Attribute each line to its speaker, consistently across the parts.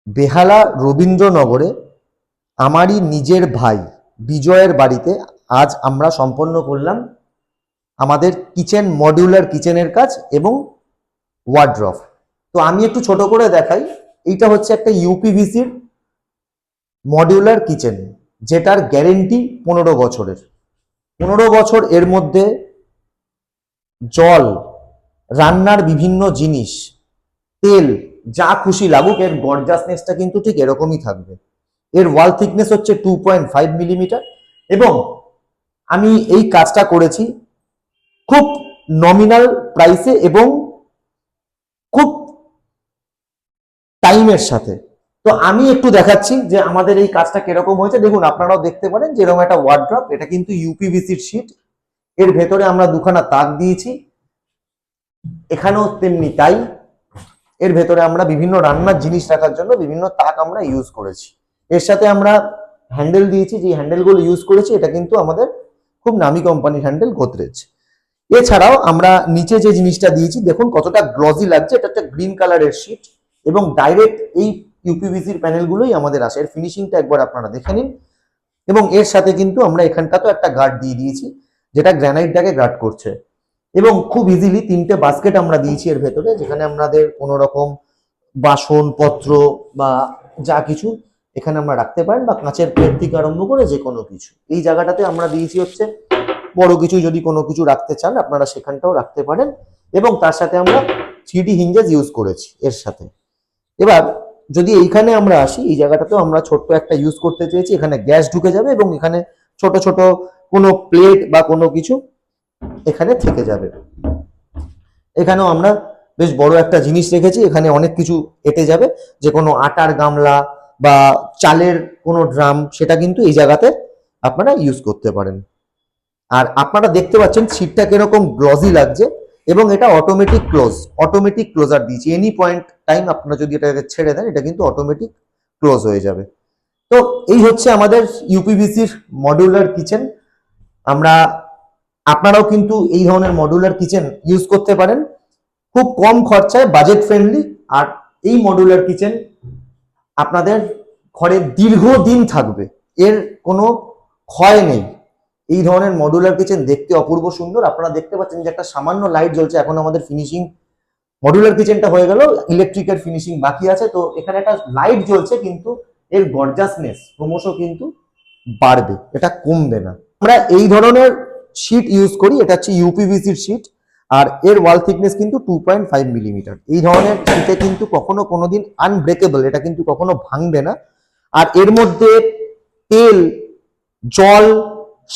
Speaker 1: বেহালা রবীন্দ্রনগরে আমারই নিজের ভাই বিজয়ের বাড়িতে আজ আমরা সম্পন্ন করলাম আমাদের কিচেন মডিউলার কিচেনের কাজ এবং ওয়ার্ড্রফ। তো আমি একটু ছোট করে দেখাই। এইটা হচ্ছে একটা ইউপিভিসির মডিউলার কিচেন, যেটার গ্যারেন্টি 15 বছরের। 15 বছর এর মধ্যে জল, রান্নার বিভিন্ন জিনিস, তেল, যা খুশি লাগুক, এর গর্জাসনেসটা কিন্তু ঠিক এরকমই থাকবে। এর ওয়াল থিকনেস হচ্ছে 2.5 মিলিমিটার এবং আমি এই কাজটা করেছি খুব নমিনাল প্রাইসে এবং খুব টাইমের সাথে। তো আমি একটু দেখাচ্ছি যে আমাদের এই কাজটা কিরকম হয়েছে। দেখুন, আপনারাও দেখতে পারেন যে এরকম একটা ওয়ার্ড্রপ, এটা কিন্তু ইউপিভিসির শীট। এর ভেতরে আমরা দুখানা তাক দিয়েছি, এখানেও তেমনি তাই। এর ভেতরে আমরা বিভিন্ন রান্নার জিনিস রাখার জন্য বিভিন্ন তাক আমরা ইউজ করেছি। এর সাথে আমরা হ্যান্ডেল দিয়েছি, যে হ্যান্ডেলগুলো ইউজ করেছি এটা কিন্তু আমাদের খুব নামি কোম্পানির হ্যান্ডেল, গোদরেজ। এছাড়াও আমরা নিচে যে জিনিসটা দিয়েছি দেখুন কতটা গ্লসি লাগছে। এটা একটা গ্রিন কালারের শীট এবং ডাইরেক্ট এই ইউপিভিসির প্যানেলগুলোই আমাদের আসে। এর ফিনিশিংটা একবার আপনারা দেখে নিন। এবং এর সাথে কিন্তু আমরা এখানটাতেও একটা গার্ড দিয়ে দিয়েছি, যেটা গ্রানাইটটাকে গার্ড করছে। এবং খুব ইজিলি 3টে বাস্কেট আমরা দিয়েছি এর ভেতরে, যেখানে আমাদের কোনো রকম বাসনপত্র বা যা কিছু এখানে আমরা রাখতে পারেন, বা কাঁচের প্লেট থেকে আরম্ভ করে যে কোনো কিছু। এই জায়গাটাতে আমরা দিয়েছি হচ্ছে বড় কিছু, যদি কোনো কিছু রাখতে চান আপনারা সেখানটাও রাখতে পারেন। এবং তার সাথে আমরা 3D হিঞ্জেস ইউজ করেছি এর সাথে। এবার যদি এইখানে আমরা আসি, এই জায়গাটাতেও আমরা ছোট্ট একটা ইউজ করতে চেয়েছি। এখানে গ্যাস ঢুকে যাবে এবং এখানে ছোট ছোট কোনো প্লেট বা কোনো কিছু এখানে থেকে যাবে। এখানেও আমরা বেশ বড় একটা জিনিস রেখেছি, এখানে অনেক কিছু এঁটে যাবে। যে কোনো আটার গামলা বা চালের কোনো ড্রাম, সেটা কিন্তু এই জায়গাতে আপনারা ইউজ করতে পারেন। আর আপনারা দেখতে পাচ্ছেন সিটটা কিরকম গ্লসি লাগছে এবং এটা অটোমেটিক ক্লোজার দিয়েছি। এনি পয়েন্ট টাইম আপনারা যদি এটাকে ছেড়ে দেন, এটা কিন্তু অটোমেটিক ক্লোজ হয়ে যাবে। তো এই হচ্ছে আমাদের ইউপিভিসির মডিউলার কিচেন। আপনারাও কিন্তু এই ধরনের মডিউলার কিচেন ইউজ করতে পারেন খুব কম খরচায়, বাজেট ফ্রেন্ডলি। আর এই মডিউলার কিচেন আপনাদের ঘরে দীর্ঘদিন থাকবে, এর কোনো ক্ষয় নেই। এই ধরনের মডিউলার কিচেন দেখতে অপূর্ব সুন্দর। আপনারা দেখতে পাচ্ছেন যে একটা সামান্য লাইট জ্বলছে। এখন আমাদের ফিনিশিং মডিউলার কিচেনটা হয়ে গেল, ইলেকট্রিকের ফিনিশিং বাকি আছে। তো এখানে একটা লাইট জ্বলছে, কিন্তু এর গর্জাসনেস ক্রমশ কিন্তু বাড়বে, এটা কমবে না। আমরা এই ধরনের শীট ইউজ করি, এটা হচ্ছে ইউপিভিসির শীট। আর এর ওয়াল থিকনেস কিন্তু 2.5 মিলিমিটার। এই ধরনের শীটে কিন্তু কখনো কোনোদিন আনব্রেকেবল, এটা কিন্তু কখনো ভাঙবে না। আর এর মধ্যে তেল, জল,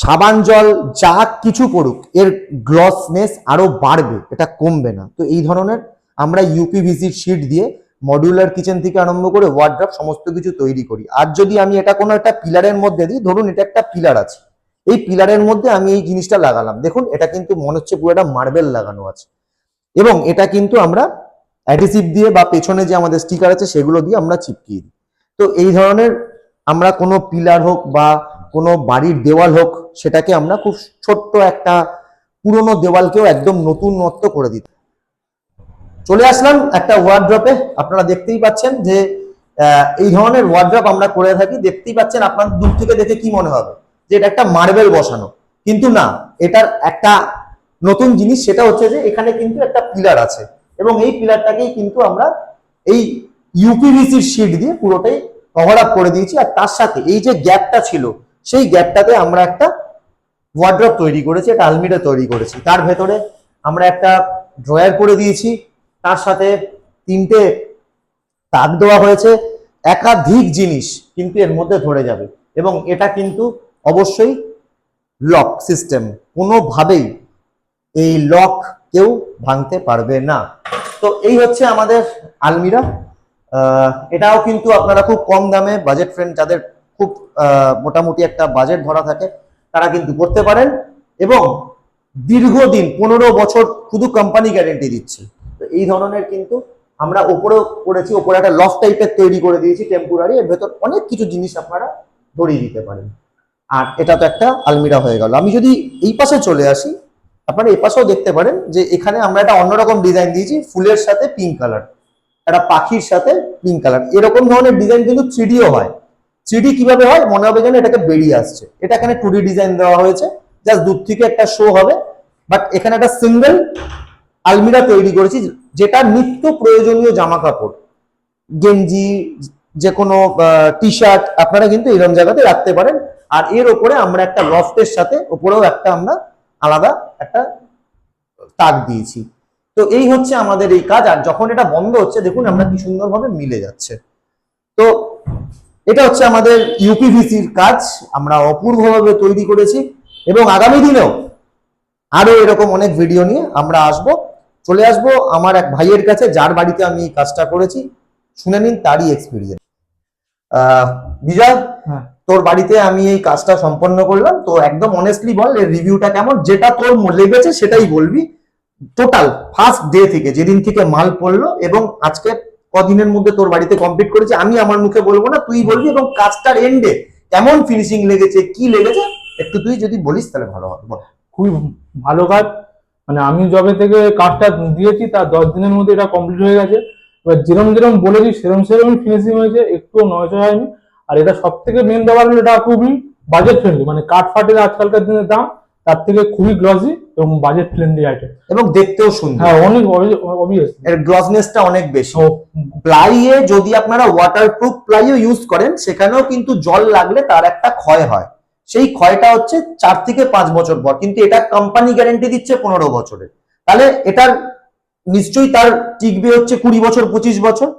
Speaker 1: সাবান জল যা কিছু পড়ুক, এর গ্লসনেস আরো বাড়বে, এটা কমবে না। তো এই ধরনের আমরা ইউপিভিসির শীট দিয়ে মডিউলার কিচেন থেকে আরম্ভ করে ওয়ার্ড্রপ সমস্ত কিছু তৈরি করি। আর যদি আমি এটা কোনো একটা পিলারের মধ্যে দিই, ধরুন এটা একটা পিলার আছে, এই পিলারের মধ্যে আমি এই জিনিসটা লাগালাম, দেখুন এটা কিন্তু মনে হচ্ছে পুরো একটা মার্বেল লাগানো আছে। এবং এটা কিন্তু আমরা অ্যাডিসিভ দিয়ে বা পেছনে যে আমাদের স্টিকার আছে সেগুলো দিয়ে আমরা চিপকিয়ে দিই। তো এই ধরনের আমরা কোনো পিলার হোক বা কোনো বাড়ির দেওয়াল হোক, সেটাকে আমরা খুব ছোট্ট একটা পুরনো দেওয়ালকেও একদম নতুনত্ব করে দিতে। চলে আসলাম একটা ওয়ার্ড্রপে। আপনারা দেখতেই পাচ্ছেন যে এই ধরনের ওয়ার্ড্রপ আমরা করে থাকি। দেখতেই পাচ্ছেন, আপনার দূর থেকে দেখে কি মনে হবে যে এটা একটা মার্বেল বসানো, কিন্তু না, এটার একটা নতুন জিনিস, সেটা হচ্ছে যে এখানে কিন্তু একটা পিলার আছে এবং এই পিলারটাকেই কিন্তু আমরা এই ইউপিভিসির শীট দিয়ে পুরোটাই কভার আপ করে দিয়েছি। আর তার সাথে এই যে গ্যাপটা ছিল, সেই গ্যাপটাতে আমরা একটা ওয়ার্ড্রপ তৈরি করেছি, একটা আলমিরা তৈরি করেছি। তার ভেতরে আমরা একটা ড্রয়ার করে দিয়েছি, তার সাথে 3টে তাক দেওয়া হয়েছে। একাধিক জিনিস কিন্তু এর মধ্যে ধরে যাবে এবং এটা কিন্তু অবশ্যই লক সিস্টেম, কোনোভাবেই এই লক কেউ ভাঙতে পারবে না। তো এই হচ্ছে আমাদের আলমিরা। এটাও কিন্তু আপনারা খুব কম দামে, বাজেট ফ্রেন্ড, যাদের খুব মোটামুটি একটা বাজেট ধরা থাকে, তারা কিন্তু করতে পারেন। এবং দীর্ঘদিন 15 বছর শুধু কোম্পানি গ্যারেন্টি দিচ্ছে। তো এই ধরনের কিন্তু আমরা ওপরেও করেছি, ওপরে একটা লফট টাইপের তৈরি করে দিয়েছি টেম্পোরারি। এর ভেতর অনেক কিছু জিনিস আপনারা ধরিয়ে দিতে পারেন। আর এটা তো একটা আলমিরা হয়ে গেল। আমি যদি এই পাশে চলে আসি, আপনারা এই পাশেও দেখতে পারেন যে এখানে আমরা একটা অন্যরকম ডিজাইন দিয়েছি, ফুলের সাথে পিঙ্ক কালার। একটা পাখির সাথে পিঙ্ক কালার, এরকম ধরনের ডিজাইন কিন্তু 3Dও হয়। 3D কিভাবে হয় মনে হবে যেন এটাকে বেরিয়ে আসছে, এটা এখানে 2D ডিজাইন দেওয়া হয়েছে, জাস্ট দূর থেকে একটা শো হবে। বাট এখানে একটা সিঙ্গেল আলমিরা তৈরি করেছি, যেটা নিত্য প্রয়োজনীয় জামা কাপড়, গেঞ্জি, যে কোনো টি শার্ট আপনারা কিন্তু এরকম জায়গাতে রাখতে পারেন। আর এর ওপরে আমরা একটা লফটের সাথে ওপরেও একটা আমরা আলাদা একটা তাক দিয়েছি। তো এই হচ্ছে আমাদের এই কাজ। আর যখন এটা বন্ধ হচ্ছে দেখুন আমরা কি সুন্দরভাবে মিলে যাচ্ছে। তো এটা হচ্ছে আমাদের ইউপিভিসির কাজ, আমরা অপূর্বভাবে তৈরি করেছি এবং আগামী দিনেও আরো এরকম অনেক ভিডিও নিয়ে আমরা চলে আসবো আমার এক ভাইয়ের কাছে যার বাড়িতে আমি এই কাজটা করেছি, শুনে নিন তারই এক্সপিরিয়েন্স। বিজয়, তোর বাড়িতে আমি এই কাজটা সম্পন্ন করলাম, তো একদম অনেস্টলি বল এর রিভিউটা কেমন, যেটা তোর লেগেছে সেটাই বলবি। টোটাল ফার্স্ট ডে থেকে যেদিন থেকে মাল পড়লো এবং আজকে কদিনের মধ্যে তোর বাড়িতে কমপ্লিট করেছি, আমি আমার মুখে বলবো না, তুই বলবি। এবং কাজটার এন্ডে কেমন ফিনিশিং লেগেছে, কি লেগেছে একটু তুই যদি বলিস তাহলে ভালো হবে। বল।
Speaker 2: খুবই ভালো কাজ, মানে আমি যবে থেকে কাজটা দিয়েছি তার 10 দিনের মধ্যে এটা কমপ্লিট হয়ে গেছে। এবার যেরকম বলেছি সেরকম ফিনিশিং হয়েছে, একটুও নয়সা হয়নি। আর এটা সব থেকে মেন ব্যাপার হলো এটা খুবই বাজেট ফ্রেন্ডলি, মানে কাঠ ফাটের আজকালকার দিনের দাম তার থেকে খুবই গ্লসি এবং বাজেট ফ্রেন্ডলি আইটেম,
Speaker 1: এবং দেখতেও সুন্দর।
Speaker 2: হ্যাঁ অনেক অবভিয়াসলি
Speaker 1: এর গ্লসনেসটা অনেক বেশি। প্লাইয়ে যদি আপনারা ওয়াটারপ্রুফ প্লাইও ইউজ করেন সেখানেও কিন্তু জল লাগলে তার একটা ক্ষয় হয়, সেই ক্ষয়টা হচ্ছে 4 থেকে 5 বছর পর, কিন্তু এটা কোম্পানি গ্যারান্টি দিচ্ছে 15 বছরের। তাহলে এটার নিশ্চয়ই তার টিকবে হচ্ছে 20 বছর 25 বছর।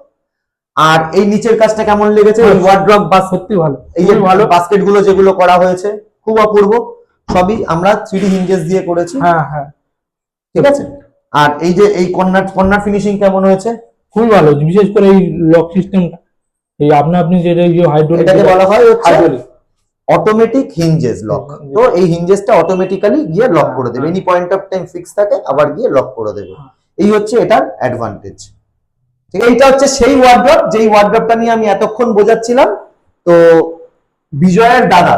Speaker 1: আর এই নিচের কাজটা কেমন লেগেছে? ওয়ার্ড্রপ বা
Speaker 2: সত্যি ভালো,
Speaker 1: এই যে ভালো বাস্কেট গুলো যেগুলো করা হয়েছে খুব অপূর্ব, সবই আমরা 3D হিঞ্জেস দিয়ে করেছি।
Speaker 2: হ্যাঁ হ্যাঁ
Speaker 1: ঠিক আছে। আর এই যে এই কর্নার ফিনিশিং কেমন হয়েছে?
Speaker 2: খুবই ভালো, বিশেষ করে এই লক সিস্টেমটা, এই আপনি যে হাইড্রোলিক,
Speaker 1: এটাকে বলা হয় হচ্ছে অটোমেটিক হিঞ্জেস লক। তো এই হিঞ্জেসটা অটোমেটিক্যালি গিয়ে লক করে দেবে, any point of time fix থাকে, আবার গিয়ে লক করে দেবে। এই হচ্ছে এটার অ্যাডভান্টেজ। ঠিক আছে, এইটা হচ্ছে সেই ওয়ার্ড্রপ যেই ওয়ার্ড্রপটা নিয়ে আমি এতক্ষণ বোঝাচ্ছিলাম। তো বিজয়ের দাদা,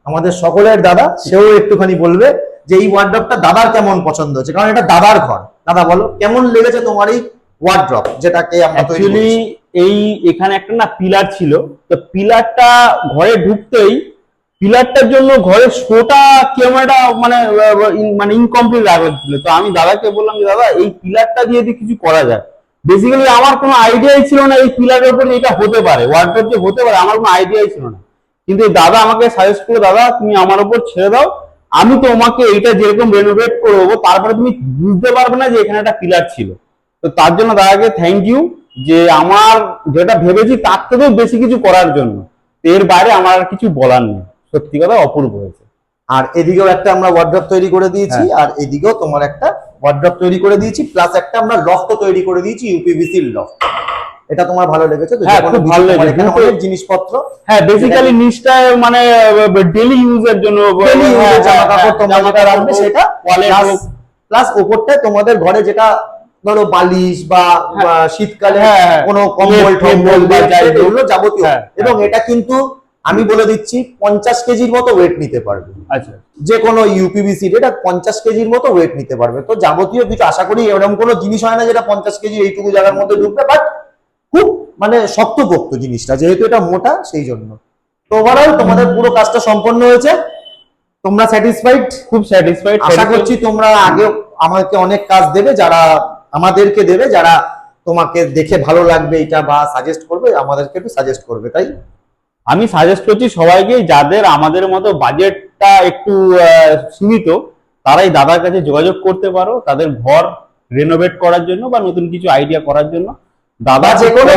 Speaker 1: আমাদের সকলের দাদা, সেও একটুখানি বলবে যে এই ওয়ার্ড্রপটা দাদার কেমন পছন্দ হচ্ছে, কারণ এটা দাদার ঘর। দাদা বলো কেমন লেগেছে তোমার এই ওয়ার্ড্রপ, যেটাকে আমরা
Speaker 3: অ্যাকচুয়ালি এই এখানে একটা না পিলার ছিল, তো পিলারটা ঘরে ঢুকতেই পিলারটার জন্য ঘরের শোটা কেমন একটা মানে ইনকমপ্লিট লাগছিল। তো আমি দাদাকে বললাম যে দাদা এই পিলারটা দিয়ে যদি কিছু করা যায়। বেসিক্যালি আমার কোনো আইডিয়াই ছিল না এই পিলারের উপর এটা হতে পারে, ওয়ার্ড্রপ যে হতে পারে, আমার কোনো আইডিয়াই ছিল না। কিন্তু দাদা আমাকে সাজেস্ট করে, দাদা তুমি আমার উপর ছেড়ে দাও, আমি তোমাকে এইটা যেরকম রেনোভেট করে দেবো, তারপরে তুমি বুঝতে পারবে না যে এখানে একটা পিলার ছিল। তো তার জন্য দাদাকে থ্যাংক ইউ, যে আমার যেটা ভেবেছি তার থেকেও বেশি কিছু করার জন্য। এর বাইরে আমার আর কিছু বলার নেই, সত্যি কথা অপূর্ব হয়েছে।
Speaker 1: আর এদিকেও একটা আমরা ওয়ার্ড্রপ তৈরি করে দিয়েছি, আর এদিকেও তোমার একটা ওয়ার্ড্রপ তৈরি করে দিয়েছি, প্লাস একটা আমরা লফট তৈরি করে দিয়েছি, ইউপিভিসির লফট। এটা তোমার ভালো লেগেছে তো?
Speaker 3: হ্যাঁ খুব ভালো লেগেছে,
Speaker 1: এখানে অনেক জিনিসপত্র,
Speaker 3: হ্যাঁ বেসিক্যালি নিচটা মানে ডেইলি ইউজের জন্য
Speaker 1: জামা কাপড় তোমরা যেটা রাখবে সেটা, প্লাস ওপরটায় তোমাদের ঘরে যেটা ধরো বালিশ বা শীতকালে কোনো কম্বল টম্বল বা এগুলো যাবতীয়। এবং এটা কিন্তু আমি বলে দিচ্ছি 50 কেজির মতো ওয়েট নিতে পারবে।
Speaker 3: আচ্ছা,
Speaker 1: যে কোনো ইউপিভিসি এটা 50 কেজির মতো ওয়েট নিতে পারবে। তো যাবতীয় কিছু আশা করি এরকম কোনো জিনিস হয় না যেটা 50 কেজি এইটুকু জায়গার মধ্যে ঢুকবে, বাট খুব মানে শক্তপোক্ত জিনিসটা, যেহেতু এটা মোটা সেই জন্য। তো ওভারঅল তোমাদের পুরো কাজটা সম্পন্ন হয়েছে, তোমরা স্যাটিসফাইড?
Speaker 3: খুব স্যাটিসফাইড।
Speaker 1: আশা করছি তোমরা আগে আমাকে অনেক কাজ দেবে, যারা আমাদেরকে দেবে, যারা তোমাকে দেখে ভালো লাগবে এটা বা সাজেস্ট করবে, আমাদেরকে একটু সাজেস্ট করবে। তাই
Speaker 3: আমি সাজেস্ট করছি সবাইকে, যাদের আমাদের মতো বাজেটটা একটু সীমিত, তারাই দাদার কাছে যোগাযোগ করতে পারো তাদের ঘর রেনোভেট করার জন্য বা নতুন কিছু আইডিয়া করার জন্য। দাদা
Speaker 1: যে কোনো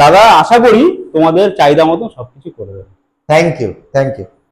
Speaker 3: দাদা আশা করি তোমাদের চাহিদা মতো সবকিছু করে দেবে।
Speaker 1: Thank you, thank you.